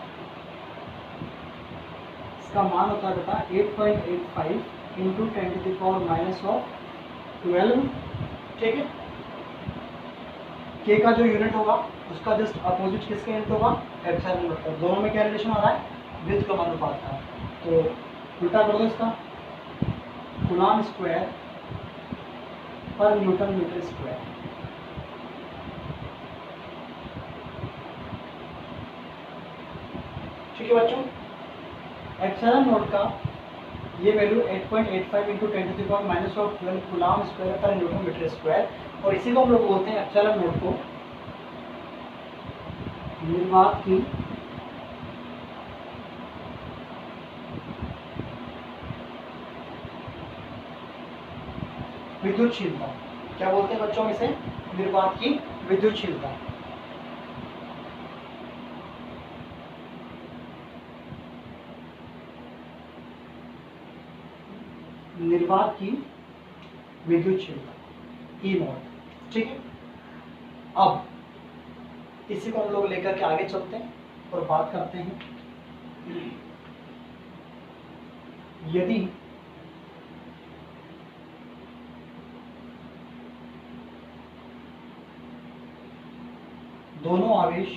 इसका मान होता है बेटा 8.85 × 10⁻⁻12। ठीक है, के का जो यूनिट होगा उसका जस्ट अपोजिट किसका यूनिट होगा, एप्सिलॉन नॉट का। दोनों में क्या रिलेशन आ रहा है, व्युत्क्रमानुपात का। तो उल्टा कर दो इसका, कूलॉम स्क्वायर पर न्यूटन मीटर स्क्वायर। ठीक है बच्चों, एप्सिलॉन नॉट का ये वैल्यू 8.85 इंटू 10⁻⁻12 कूलॉम स्क्वायर पर न्यूटन मीटर स्क्वायर, और इसी को हम लोग बोलते हैं एप्सिलॉन नॉट को निर्वात की विद्युतशीलता। क्या बोलते हैं बच्चों इसे? निर्वात की विद्युतशीलता। निर्वात की विद्युतशीलता ई नॉट। ठीक है, अब इसी को हम लोग लेकर के आगे चलते हैं और बात करते हैं यदि दोनों आवेश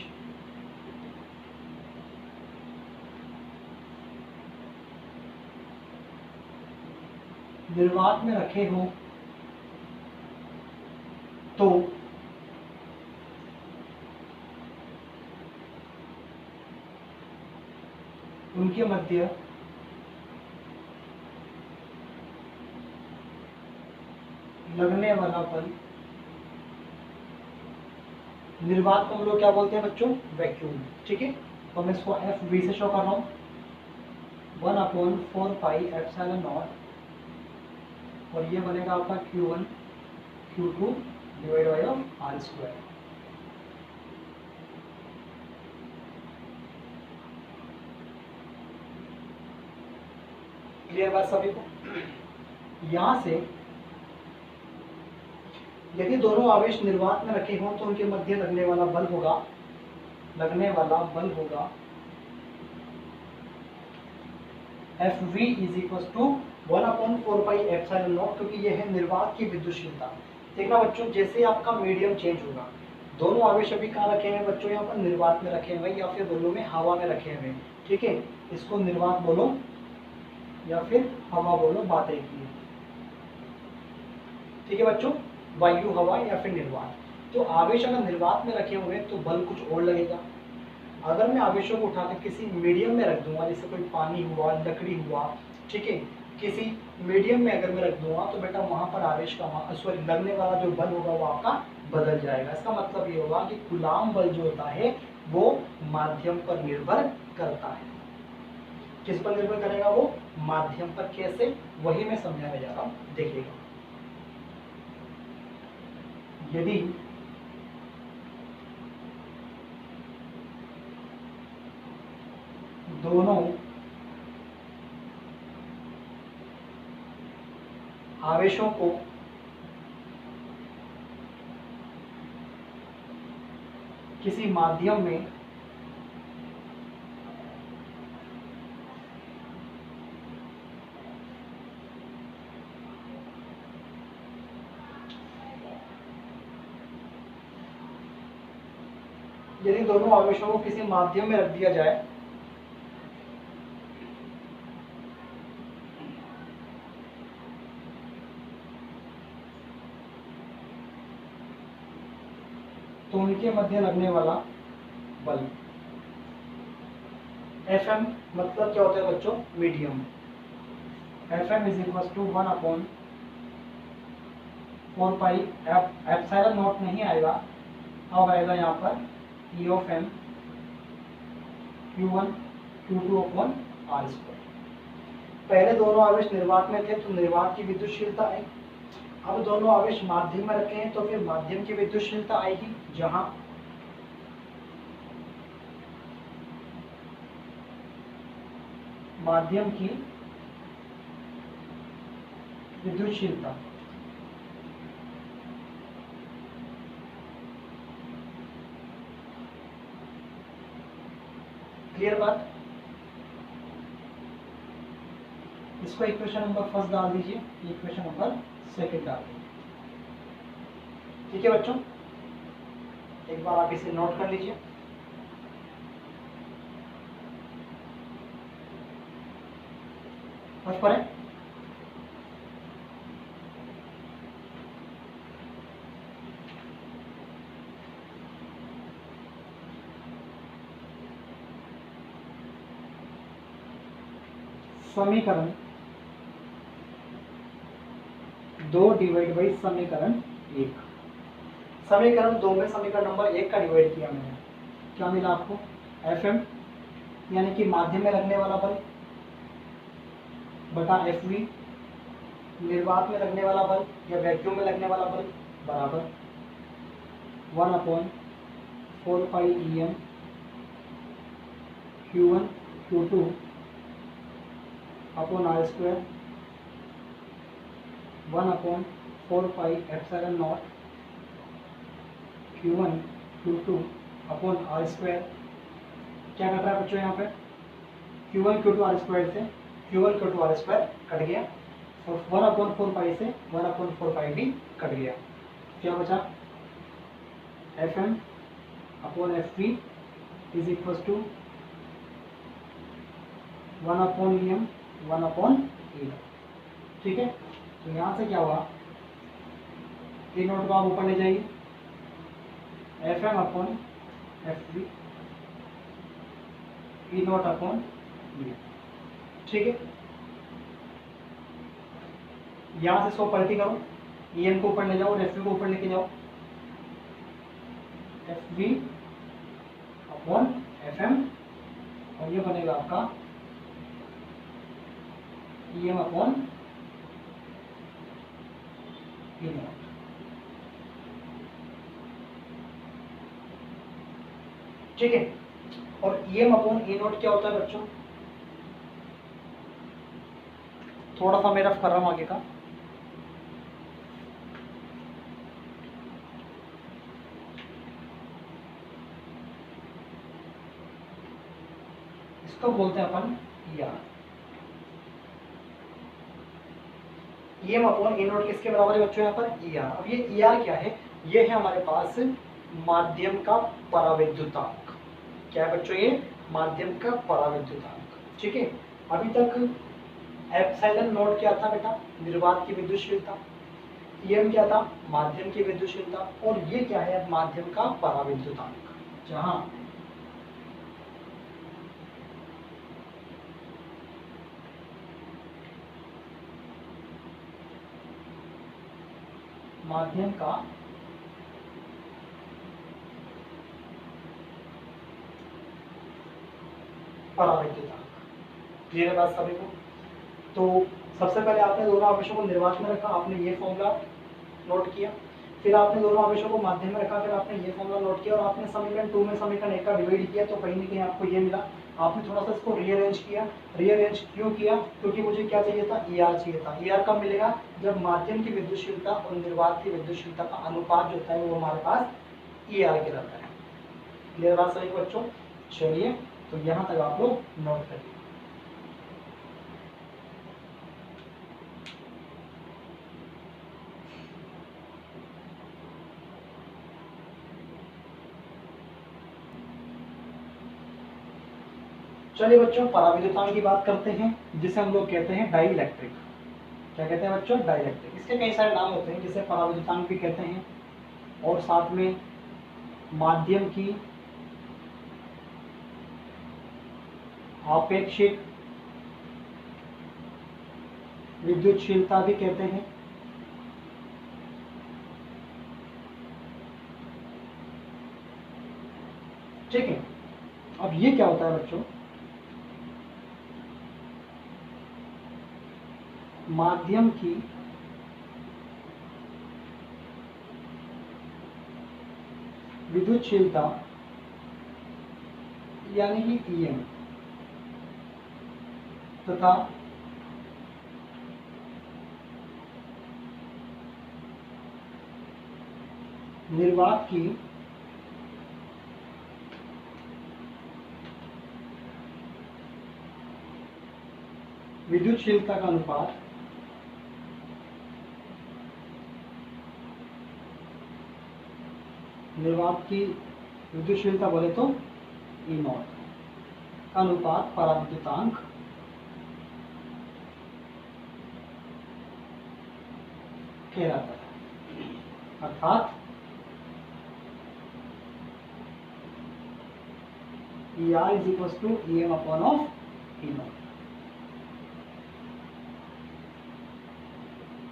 निर्वात में रखे हों तो उनके मध्य लगने वाला बल, निर्वात को हम लोग क्या बोलते हैं बच्चों? वैक्यूम। ठीक है, तो मैं इसको एफ वी से शो कर रहा हूं, 1/4πε0, और ये बनेगा आपका Q1 Q2 divide by R square. Clear बात सभी को? यहां से यदि दोनों आवेश निर्वात में रखे हों तो उनके मध्य लगने वाला बल होगा Fv इज इक्वल टू 1/4πε0, क्योंकि यह है निर्वात की विद्युतशीलता। देखना बच्चों, जैसे आपका मीडियम चेंज होगा, दोनों आवेश अभी कहाँ रखे हैं बच्चों? यहाँ पर निर्वात में रखे हुए, या फिर दोनों में हवा में रखे हुए। ठीक है, इसको निर्वात बोलो या फिर हवा बोलो, बात एक ही है। ठीक है बच्चों, वायु, हवा या फिर निर्वात। तो आवेश अगर निर्वात में रखे हुए तो बल कुछ और लगेगा। अगर मैं आवेशों को उठाकर किसी मीडियम में रख दूंगा, जैसे कोई पानी हुआ, लकड़ी हुआ, ठीक है, किसी मीडियम में अगर मैं रख दूंगा तो बेटा वहां पर आवेश का सॉरी लगने वाला जो बल होगा वो आपका बदल जाएगा। इसका मतलब ये होगा कि कूलॉम बल जो होता है वो माध्यम पर निर्भर करता है। किस पर निर्भर करेगा? वो माध्यम पर। कैसे? वही मैं समझाने जा रहा हूं, देखिएगा। यदि दोनों आवेशों को किसी माध्यम में यदि दोनों आवेशों को किसी माध्यम में रख दिया जाए तो उनके मध्य लगने वाला बल Fm, मतलब क्या होता है बच्चों? Medium. Fm is equal to 1/4π, epsilon not नहीं आएगा, अब आएगा यहाँ पर E of M Q1 Q2 upon R square. पहले दोनों आवेश निर्वात में थे तो निर्वात की विद्युतशीलता है। अब दोनों आवेश माध्यम में रखे हैं तो फिर माध्यम की विद्युतशीलता आएगी, जहां माध्यम की विद्युतशीलता क्लियर बात? इसको इक्वेशन नंबर फर्स्ट डाल दीजिए, इक्वेशन नंबर सेकंड डाल दीजिए। ठीक है बच्चों, एक बार आप इसे नोट कर लीजिए। फर्स्ट पर है समीकरण 2 डिवाइड बाई समीकरण 1। समीकरण 2 में समीकरण नंबर 1 का डिवाइड किया मैंने, क्या मिला आपको? Fm यानी कि माध्यम में लगने वाला बल बटा Fv निर्वात में लगने वाला बल या वैक्यूम में लगने वाला बल बराबर 1/4 पाई Em Q1 Q2 upon R square 1/4 pi epsilon not Q1 Q2 upon R square. क्या कट रहा है बच्चों यहाँ पे? Q1 Q2 R स्क्वायर से Q1 Q2 R square cut गया और 1/4 पाई से 1/4 पाई भी कट गया। क्या बचा? Fm upon Fv is equal to 1/em 1/E। ठीक है, तो यहाँ से क्या हुआ? ए नोट को आप ऊपर ले जाइए, Fm अपॉन Fv ई नोट अपॉन E। ठीक है, यहाँ से इसको पलटी करो, Em को ऊपर ले जाओ और Fv को ऊपर लेके जाओ, Fv अपॉन Fm और ये बनेगा आपका Em अपॉन E नोट। ठीक है, और Em अपॉन E नोट क्या होता है बच्चों? थोड़ा सा मैं रफ कर रहा हूं आगे का। इसको बोलते हैं अपन ER। Em upon E note किसके बराबर है बच्चों? यहाँ पर ER। अब ये ER क्या है? ये है हमारे पास माध्यम का पराविद्युतांक। क्या है बच्चों? ये माध्यम का पराविद्युतांक। ठीक है, अभी तक एप्सिलॉन नॉट क्या था बेटा? निर्वात की विद्युतशीलता। Em क्या था? माध्यम की विद्युतशीलता। और ये क्या है? माध्यम का पराविद्युतांक, जहां माध्यम का पराविद्युतांक। क्लियर है बात सभी को? तो सबसे पहले आपने दोनों आवेशों को निर्वात में रखा, आपने ये फॉर्मूला नोट किया, फिर आपने दोनों आवेशों को माध्यम में रखा, फिर आपने ये फॉर्मूला नोट किया और आपने समीकरण 2 में समीकरण 1 का डिवाइड किया, तो कहीं ना कहीं आपको ये मिला। आपने थोड़ा सा इसको रीअरेंज किया। रीअरेंज क्यों किया? क्योंकि मुझे क्या चाहिए था? ER चाहिए था। ER कब मिलेगा? जब माध्यम की विद्युतशीलता और निर्वात की विद्युतशीलता का अनुपात जो होता है वो हमारे पास ER कहलाता है। क्लियर बात सही बच्चों? चलिए, तो यहाँ तक आप लोग नोट करिए। चलिए बच्चों, पराविद्युतांक की बात करते हैं, जिसे हम लोग कहते हैं डाइइलेक्ट्रिक। क्या कहते हैं बच्चों? डाइइलेक्ट्रिक। इसके कई सारे नाम होते हैं, जिसे पराविद्युतांक भी कहते हैं और साथ में माध्यम की आपेक्षिक विद्युतशीलता भी कहते हैं। ठीक है, अब ये क्या होता है बच्चों? माध्यम की विद्युतशीलता यानी कि Em तथा निर्वात की विद्युतशीलता का अनुपात निर्वात की विद्युतशीलता बोले तो E नॉट का अनुपात पराविद्युतांक कहलाता है। अर्थात ER is equal to EM upon of E nought.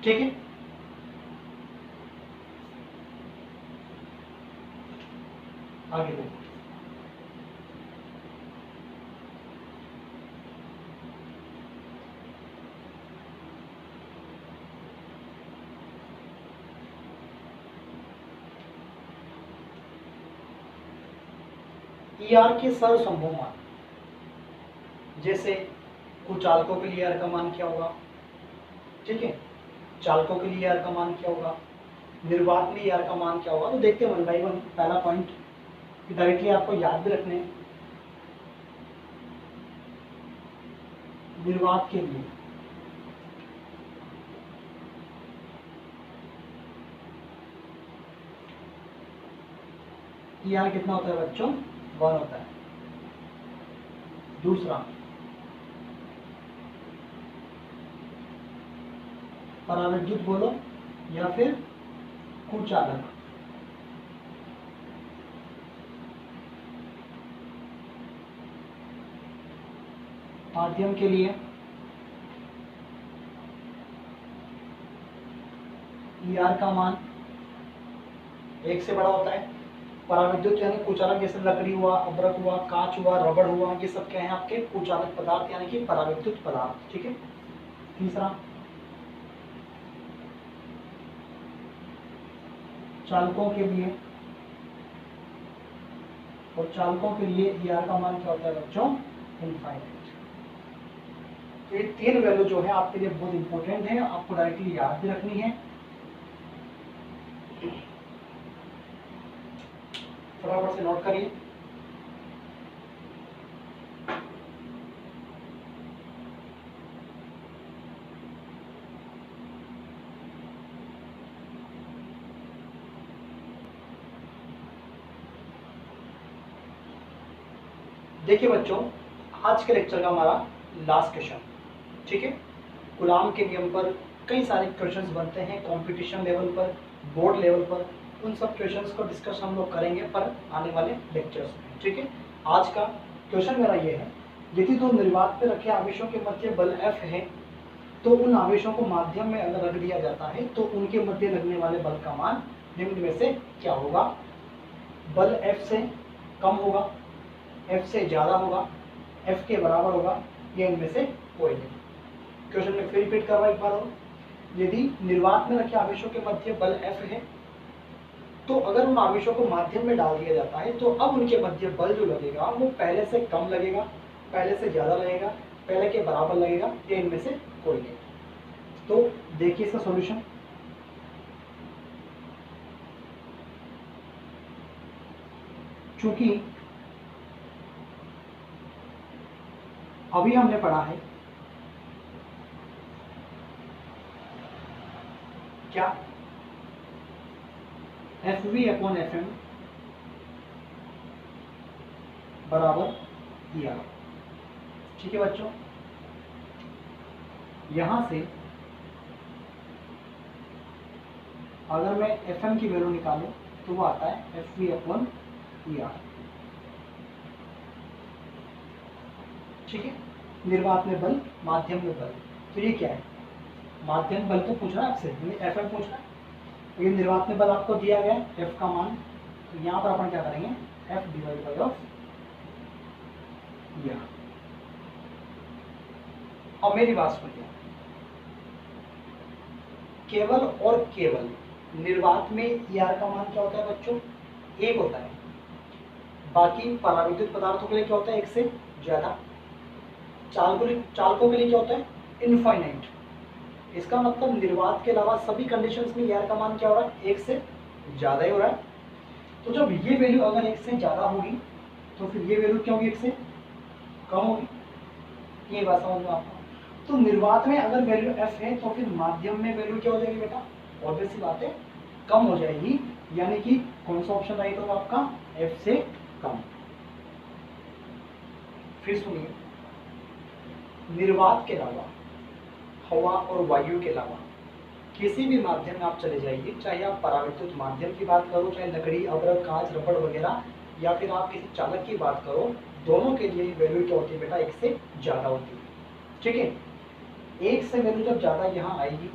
ठीक है। आगे देखो, ER के सर्वसंभव मान, जैसे कुचालकों के लिए ER का मान क्या होगा, ठीक है, चालकों के लिए ER का मान क्या होगा, निर्वात में ER का मान क्या होगा। तो देखते हैं 1 बाय 1। पहला पॉइंट डायरेक्टली आपको याद भी रखने हैं, निर्वात के लिए ER कितना होता है बच्चों, 1 होता है। दूसरा, पराविद्युत बोलो या फिर कुचालक, माध्यम के लिए ER का मान 1 से बड़ा होता है। पराविद्युत यानी कुचालक, जैसे लकड़ी हुआ, अब्रक हुआ, कांच हुआ, रबड़ हुआ, ये सब क्या है आपके कुचालक पदार्थ यानी कि पराविद्युत पदार्थ, ठीक है। तीसरा, चालकों के लिए, और चालकों के लिए ER का मान क्या होता है बच्चों, इनफाइनाइट। ये 3 वैल्यू जो है आपके लिए बहुत इंपॉर्टेंट है, आपको डायरेक्टली याद भी रखनी है। फटाफट से नोट करिए। देखिए बच्चों, आज के लेक्चर का हमारा लास्ट क्वेश्चन, ठीक है। गुलाम के नियम पर कई सारे क्वेश्चंस बनते हैं कंपटीशन लेवल पर, बोर्ड लेवल पर, उन सब क्वेश्चंस को डिस्कस हम लोग करेंगे पर आने वाले लेक्चर्स में, ठीक है। आज का क्वेश्चन मेरा ये है, यदि दो निर्वात पे रखे आवेशों के मध्य बल F है तो उन आवेशों को माध्यम में अगर रख दिया जाता है तो उनके मध्य लगने वाले बल का मान निम्न में से क्या होगा। बल F से कम होगा, F से ज्यादा होगा, F के बराबर होगा, या इनमें से कोई नहीं। क्वेश्चन में फिर रिपीट कर रहा एक बार और, यदि निर्वात में रखे आवेशों के मध्य बल F है तो अगर उन आवेशों को माध्यम में डाल दिया जाता है तो अब उनके मध्य बल जो लगेगा वो पहले से कम लगेगा, पहले से ज्यादा लगेगा, पहले के बराबर लगेगा, या इनमें से कोई नहीं। तो देखिए इसका सॉल्यूशन। चूंकि अभी हमने पढ़ा है क्या, FV/FM बराबर ER, ठीक है बच्चों। यहां से अगर मैं FM की वैल्यू निकालूं तो वो आता है FV/ER, ठीक है। निर्वात में बल, माध्यम में बल, तो ये क्या है, माध्यम बल तो पूछ रहा है आपसे, FM पूछ रहा है, तो ये निर्वात में बल आपको दिया गया है F का मान, तो यहाँ पर अपन क्या करेंगे, F divide by of ER। अब मेरी बात सुनिए, केवल और केवल निर्वात में ER का मान क्या होता है बच्चों, 1 होता है। बाकी पराविद्युत पदार्थों के लिए क्या होता है, 1 से ज्यादा। चालकों के लिए क्या होता है, इनफाइनाइट। इसका मतलब निर्वात के अलावा सभी कंडीशंस में ER का मान क्या हो रहा है, 1 से ज्यादा ही हो रहा है। तो जब ये वैल्यू अगर 1 से ज्यादा होगी तो फिर ये वैल्यू क्या होगी, 1 से कम होगी। ये बात समझ में आपको। तो निर्वात में अगर वैल्यू F है तो फिर माध्यम में वैल्यू क्या हो जाएगी बेटा, ऑब्वियस सी बात है, कम हो जाएगी। यानी कि कौन सा ऑप्शन राइट होगा आपका, F से कम। फिर सुनिए, निर्वात के अलावा हवा और वायु के अलावा किसी भी माध्यम में आप चले जाइए, चाहे आप पराविद्युत माध्यम की बात करो, चाहे लकड़ी, अब्रक, कांच, रबड़ वगैरह, या फिर आप किसी चालक की बात करो, दोनों के लिए वैल्यू क्या होती है बेटा, 1 से ज्यादा होती है, ठीक है। 1 से वैल्यू जब ज्यादा यहाँ आएगी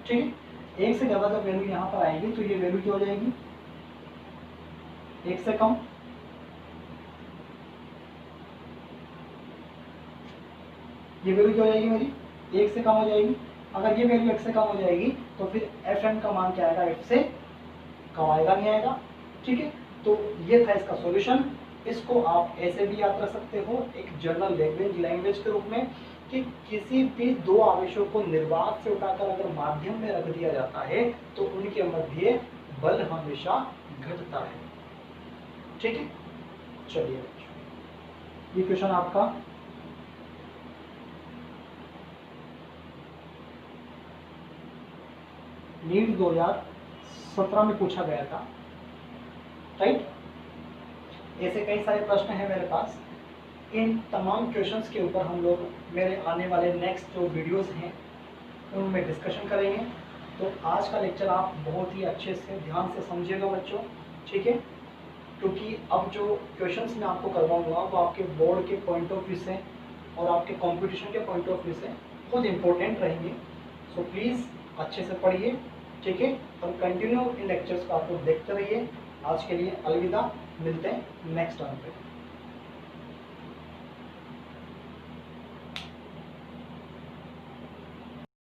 ठीक है। एक से ज़्यादा जब वैल्यू यहाँ पर आएगी तो ये वैल्यू क्या हो जाएगी, एक से कम, ये वैल्यू क्या हो जाएगी मेरी, एक से कम हो जाएगी। अगर ये वैल्यू एक से कम हो जाएगी तो फिर एफ एन का मान क्या आएगा, एफ से कम आएगा, नहीं आएगा। ठीक है, तो ये था इसका सॉल्यूशन। इसको आप ऐसे भी याद रख सकते हो एक जनरल लैंग्वेज के रूप में कि किसी भी दो आवेशों को निर्वात से उठाकर अगर माध्यम में रख दिया जाता है तो उनके मध्य बल हमेशा घटता है। ठीक है, चलिए ये क्वेश्चन आपका नीट 2017 में पूछा गया था, राइट। ऐसे कई सारे प्रश्न हैं मेरे पास। इन तमाम क्वेश्चंस के ऊपर हम लोग मेरे आने वाले नेक्स्ट जो वीडियोस हैं उनमें डिस्कशन करेंगे। तो आज का लेक्चर आप बहुत ही अच्छे से ध्यान से समझिएगा बच्चों, ठीक है, क्योंकि अब जो क्वेश्चंस मैं आपको करवाऊंगा वो आपके बोर्ड के पॉइंट ऑफ व्यू से और आपके कंपटीशन के पॉइंट ऑफ व्यू से बहुत इंपॉर्टेंट रहेंगे। सो प्लीज़ अच्छे से पढ़िए, ठीक है, और कंटिन्यू इन लेक्चर्स को आप लोग देखते रहिए। आज के लिए अलविदा, मिलते हैं नेक्स्ट टाइम पे।